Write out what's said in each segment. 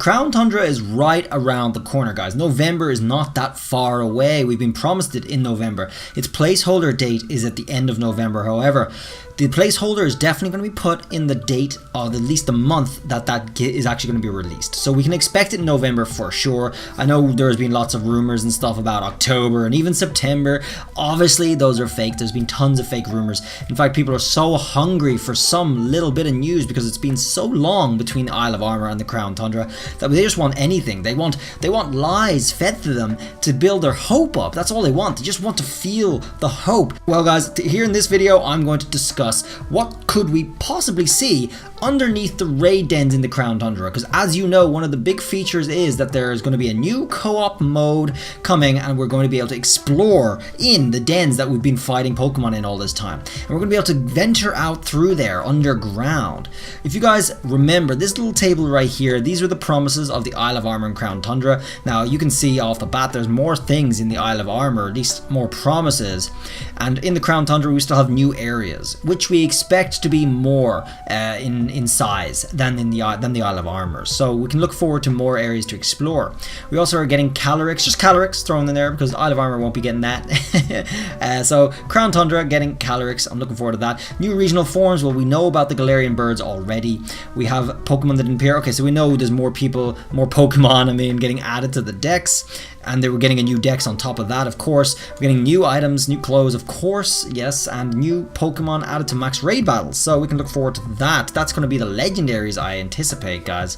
Crown Tundra is right around the corner, guys. November is not that far away. We've been promised it in November. Its placeholder date is at the end of November. However, the placeholder is definitely going to be put in the date of at least the month that is actually going to be released. So we can expect it in November for sure. I know there's been lots of rumors and stuff about October and even September. Obviously, those are fake. There's been tons of fake rumors. In fact, people are so hungry for some little bit of news because it's been so long between the Isle of Armor and the Crown Tundra that they just want anything. They want lies fed to them to build their hope up. That's all they want. They just want to feel the hope. Well, guys, here in this video, I'm going to discuss what could we possibly see underneath the raid dens in the Crown Tundra, because as you know, one of the big features is that there is going to be a new co-op mode coming, and we're going to be able to explore in the dens that we've been fighting Pokemon in all this time, and we're going to be able to venture out through there underground. If you guys remember this little table right here, these are the promises of the Isle of Armor and Crown Tundra. Now you can see off the bat there's more things in the Isle of Armor, at least more promises, and in the Crown Tundra we still have new areas which we expect to be more in size than the Isle of Armor. So we can look forward to more areas to explore. We also are getting Calyrex, just Calyrex thrown in there because Isle of Armor won't be getting that. So Crown Tundra getting Calyrex, I'm looking forward to that. New regional forms, well, we know about the Galarian birds already. We have Pokemon that didn't appear. Okay, so we know there's more Pokemon, getting added to the decks. And they were getting a new dex on top of that, of course. We're getting new items, new clothes, of course, yes, and new Pokemon added to max raid battles. So we can look forward to that. That's going to be the legendaries, I anticipate, guys.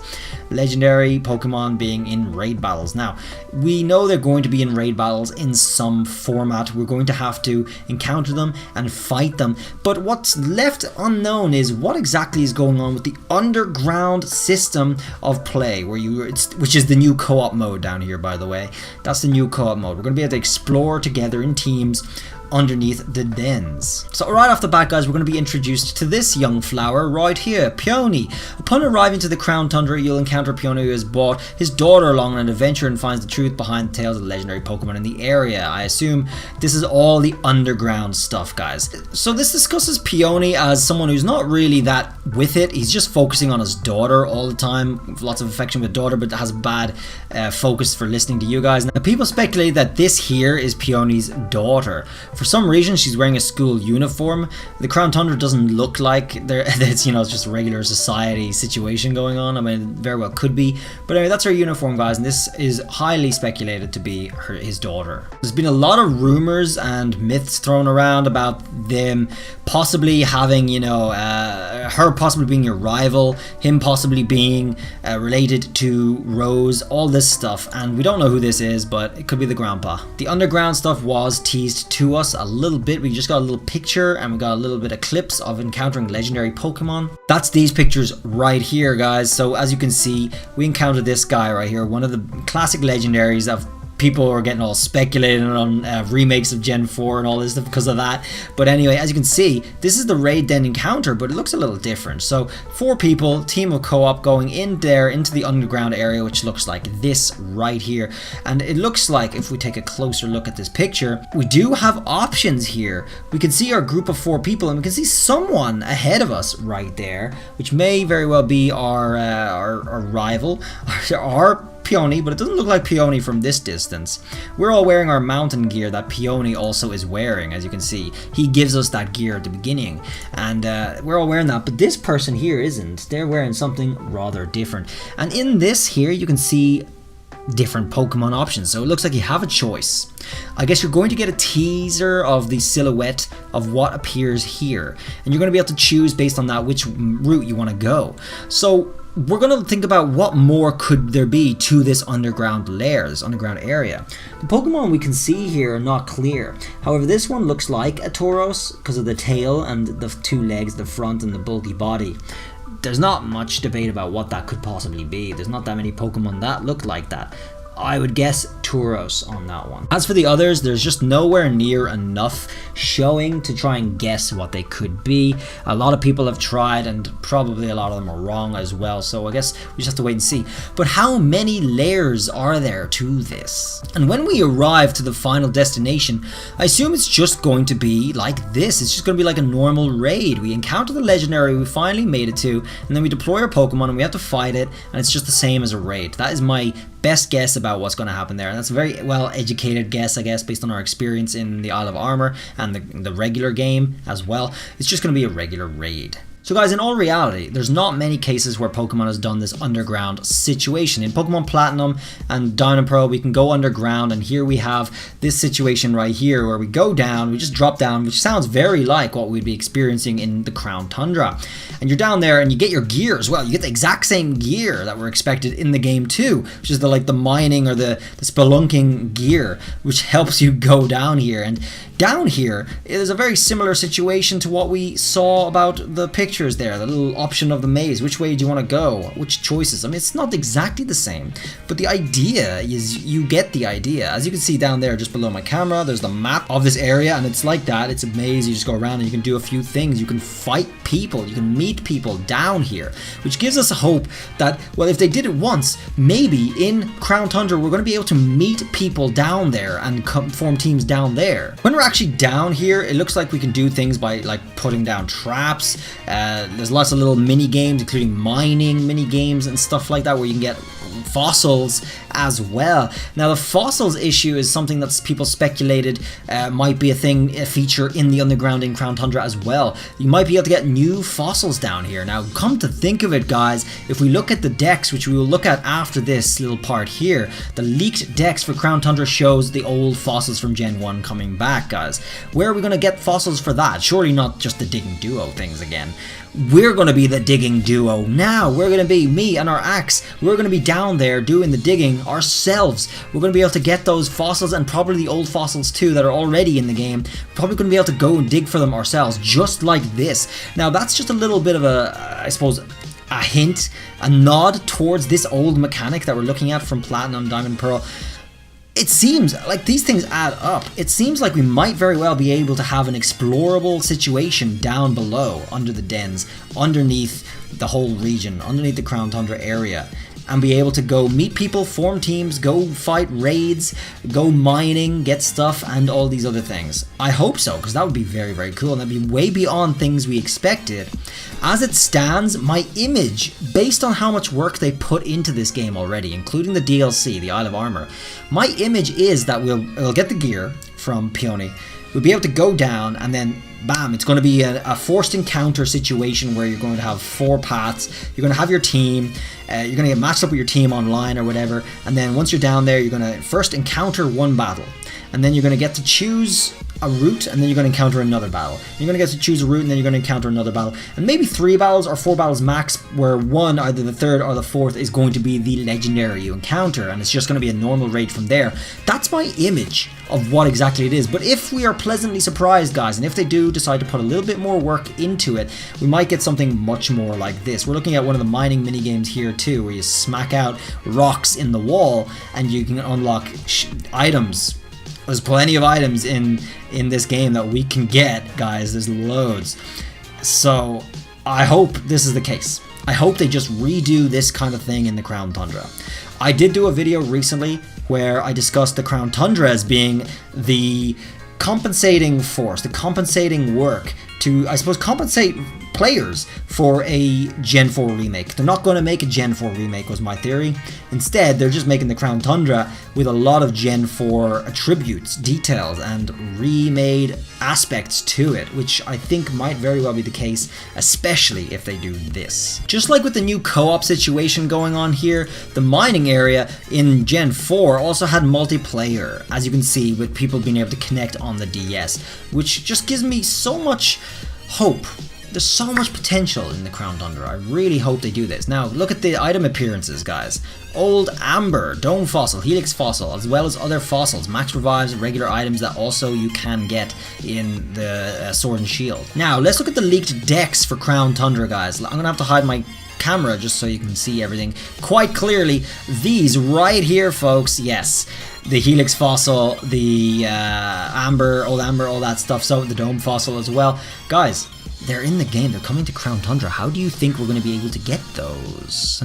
Legendary Pokemon being in raid battles. Now, we know they're going to be in raid battles in some format. We're going to have to encounter them and fight them. But what's left unknown is what exactly is going on with the underground system of play, which is the new co-op mode down here, by the way. That's the new co-op mode. We're going to be able to explore together in teams underneath the dens. So right off the bat, guys, we're going to be introduced to this young flower right here, Peony. Upon arriving to the Crown Tundra, you'll encounter Peony, who has brought his daughter along on an adventure and finds the truth behind the tales of the legendary Pokemon in the area. I assume this is all the underground stuff, guys. So this discusses Peony as someone who's not really that with it. He's just focusing on his daughter all the time. Lots of affection with daughter, but has bad focus for listening to you guys. Now, people speculate that this here is Peony's daughter. For some reason, she's wearing a school uniform. The Crown Tundra doesn't look like it's just a regular society situation going on. It very well could be. But anyway, that's her uniform, guys, and this is highly speculated to be his daughter. There's been a lot of rumors and myths thrown around about them possibly having, her possibly being your rival, him possibly being related to Rose, all this stuff, and we don't know who this is, but it could be the grandpa. The underground stuff was teased to us a little bit. We just got a little picture and we got a little bit of clips of encountering legendary Pokemon. That's these pictures right here, guys. So as you can see, we encountered this guy right here, one of the classic legendaries of people are getting all speculating on remakes of Gen 4 and all this stuff because of that. But anyway, as you can see, this is the raid den encounter, but it looks a little different. So 4 people, team of co-op, going in there into the underground area, which looks like this right here. And it looks like, if we take a closer look at this picture, we do have options here. We can see our group of 4 people, and we can see someone ahead of us right there, which may very well be our rival, our Peony, but it doesn't look like Peony from this distance. We're all wearing our mountain gear that Peony also is wearing, as you can see. He gives us that gear at the beginning, and we're all wearing that, but this person here isn't. They're wearing something rather different. And in this here, you can see different Pokemon options, so it looks like you have a choice. I guess you're going to get a teaser of the silhouette of what appears here, and you're going to be able to choose based on that which route you want to go. So we're going to think about what more could there be to this underground lair, this underground area. The Pokemon we can see here are not clear. However, this one looks like a Tauros because of the tail and the 2 legs, the front and the bulky body. There's not much debate about what that could possibly be. There's not that many Pokemon that look like that. I would guess Turos on that one. As for the others, there's just nowhere near enough showing to try and guess what they could be. A lot of people have tried, and probably a lot of them are wrong as well, so I guess we just have to wait and see. But how many layers are there to this? And when we arrive to the final destination, I assume it's just going to be like this. It's just going to be like a normal raid. We encounter the legendary we finally made it to, and then we deploy our Pokemon and we have to fight it, and it's just the same as a raid. That is my best guess about what's going to happen there, and that's a very well educated guess, I guess, based on our experience in the Isle of Armor and the regular game as well. It's just going to be a regular raid. So guys, in all reality, there's not many cases where Pokemon has done this underground situation. In Pokemon Platinum and Diamond Pearl, we can go underground, and here we have this situation right here where we go down, we just drop down, which sounds very like what we'd be experiencing in the Crown Tundra. And you're down there and you get your gear as well. You get the exact same gear that were expected in the game too, which is the mining or the spelunking gear, which helps you go down here. And down here, it is a very similar situation to what we saw about the pictures there, the little option of the maze. Which way do you want to go? Which choices? I mean, it's not exactly the same, but the idea is, you get the idea. As you can see down there, just below my camera, there's the map of this area, and it's like that. It's a maze. You just go around and you can do a few things. You can fight people. You can meet people down here, which gives us a hope that, well, if they did it once, maybe in Crown Tundra, we're going to be able to meet people down there and form teams down there. When we're actually down here, it looks like we can do things by like putting down traps. There's lots of little mini games, including mining mini games and stuff like that, where you can get fossils as well. Now the fossils issue is something that people speculated might be a feature in the underground in Crown Tundra as well. You might be able to get new fossils down here. Now come to think of it, guys, if we look at the decks, which we will look at after this little part here, the leaked decks for Crown Tundra shows the old fossils from Gen 1 coming back, guys. Where are we going to get fossils for that? Surely not just the digging duo things again. We're going to be the digging duo now. We're going to be me and our axe. We're going to be down there doing the digging ourselves. We're going to be able to get those fossils, and probably the old fossils too that are already in the game. We're probably going to be able to go and dig for them ourselves, just like this. Now that's just a little bit of a, I suppose, a hint, a nod towards this old mechanic that we're looking at from Platinum, Diamond, Pearl. It seems like these things add up. It seems like we might very well be able to have an explorable situation down below, under the dens, underneath the whole region, underneath the Crown Tundra area, and be able to go meet people, form teams, go fight raids, go mining, get stuff, and all these other things. I hope so, because that would be very, very cool, and that'd be way beyond things we expected. As it stands, my image, based on how much work they put into this game already, including the DLC, the Isle of Armor, my image is that we'll get the gear from Peony, we'll be able to go down, and then bam, it's going to be a forced encounter situation where you're going to have 4 paths, you're going to have your team, you're going to get matched up with your team online or whatever, and then once you're down there, you're going to first encounter one battle, and then you're going to get to choose a route, and then you're going to encounter another battle. You're going to get to choose a route, and then you're going to encounter another battle, and maybe 3 battles or 4 battles max, where one, either the third or the fourth, is going to be the legendary you encounter, and it's just going to be a normal raid from there. That's my image of what exactly it is. But if we are pleasantly surprised, guys, and if they do decide to put a little bit more work into it, we might get something much more like this. We're looking at one of the mining mini games here too, where you smack out rocks in the wall and you can unlock items. There's plenty of items in this game that we can get, guys. There's loads. So I hope this is the case. I hope they just redo this kind of thing in the Crown Tundra. I did do a video recently where I discussed the Crown Tundra as being the compensating force, the compensating work to, I suppose, compensate players for a Gen 4 remake. They're not going to make a Gen 4 remake, was my theory. Instead, they're just making the Crown Tundra with a lot of Gen 4 attributes, details, and remade aspects to it, which I think might very well be the case, especially if they do this. Just like with the new co-op situation going on here, the mining area in Gen 4 also had multiplayer, as you can see, with people being able to connect on the DS, which just gives me so much hope. There's so much potential in the Crown Tundra. I really hope they do this. Now, look at the item appearances, guys. Old Amber, Dome Fossil, Helix Fossil, as well as other fossils, max revives, regular items that also you can get in the Sword and Shield. Now, let's look at the leaked decks for Crown Tundra, guys. I'm going to have to hide my camera just so you can see everything quite clearly. These right here, folks, yes, the Helix fossil, the amber, old amber, all that stuff, so the dome fossil as well. Guys, they're in the game, they're coming to Crown Tundra. How do you think we're going to be able to get those?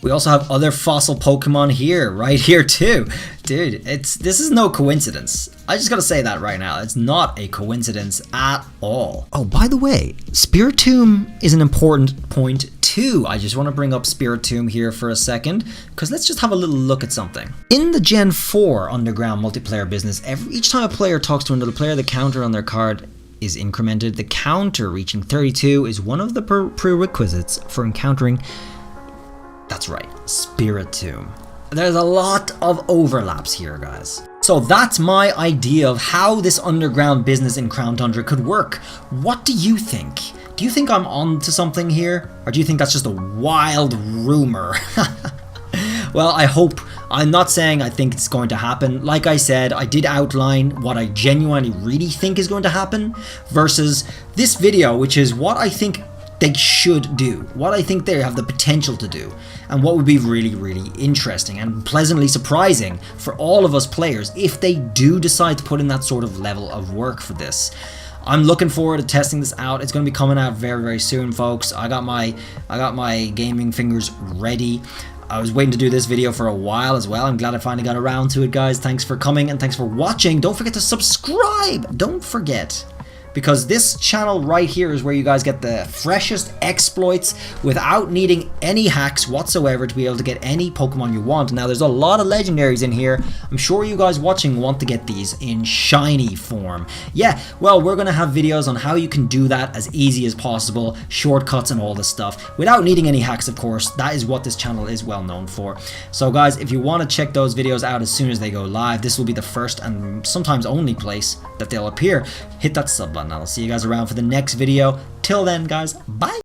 We also have other fossil Pokemon here, right here too. Dude, this is no coincidence. I just gotta say that right now. It's not a coincidence at all. Oh, by the way, Spiritomb is an important point too. I just want to bring up Spiritomb here for a second, because let's just have a little look at something. In the Gen 4 underground multiplayer business, each time a player talks to another player, the counter on their card is incremented. The counter reaching 32 is one of the prerequisites for encountering, that's right, Spiritomb. There's a lot of overlaps here, guys. So that's my idea of how this underground business in Crown Tundra could work. What do you think? Do you think I'm on to something here? Or do you think that's just a wild rumor? Well, I hope. I'm not saying I think it's going to happen. Like I said, I did outline what I genuinely really think is going to happen versus this video, which is what I think they should do, what I think they have the potential to do, and what would be really, really interesting and pleasantly surprising for all of us players if they do decide to put in that sort of level of work for this. I'm looking forward to testing this out. It's going to be coming out very, very soon, folks. I got my gaming fingers ready. I was waiting to do this video for a while as well. I'm glad I finally got around to it, guys. Thanks for coming and thanks for watching. Don't forget to subscribe. Don't forget. Because this channel right here is where you guys get the freshest exploits without needing any hacks whatsoever to be able to get any Pokemon you want. Now, there's a lot of legendaries in here. I'm sure you guys watching want to get these in shiny form. Yeah, well, we're going to have videos on how you can do that as easy as possible, shortcuts and all this stuff, without needing any hacks, of course. That is what this channel is well known for. So, guys, if you want to check those videos out as soon as they go live, this will be the first and sometimes only place that they'll appear. Hit that sub button. I'll see you guys around for the next video. Till then, guys, bye!